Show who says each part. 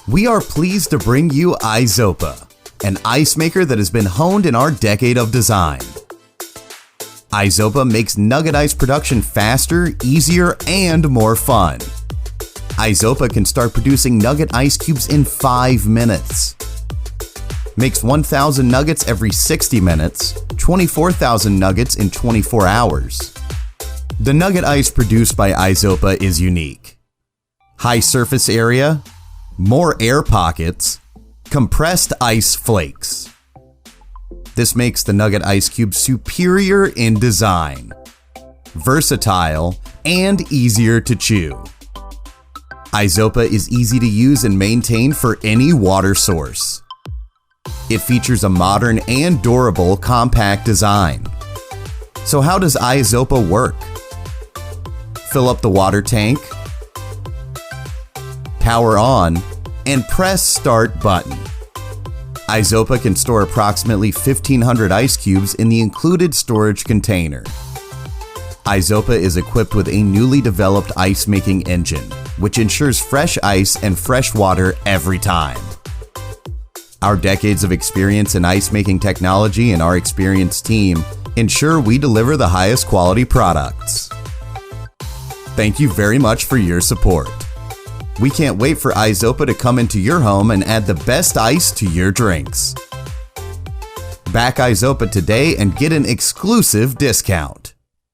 Speaker 1: We are pleased to bring you AIZOPA, an ice maker that has been honed in our decade of design. AIZOPA makes nugget ice production faster, easier, and more fun. AIZOPA can start producing nugget ice cubes in 5 minutes. Makes 1,000 nuggets every 60 minutes, 24,000 nuggets in 24 hours. The nugget ice produced by AIZOPA is unique. High surface area, more air pockets, compressed ice flakes. This makes the nugget ice cube superior in design, versatile, and easier to chew. AIZOPA is easy to use and maintain for any water source. It features a modern and durable compact design. So how does AIZOPA work? Fill up the water tank, power on, and press start button. AIZOPA can store approximately 1,500 ice cubes in the included storage container. AIZOPA is equipped with a newly developed ice making engine, which ensures fresh ice and fresh water every time. Our decades of experience in ice making technology and our experienced team ensure we deliver the highest quality products. Thank you very much for your support. We can't wait for AIZOPA to come into your home and add the best ice to your drinks. Back AIZOPA today and get an exclusive discount.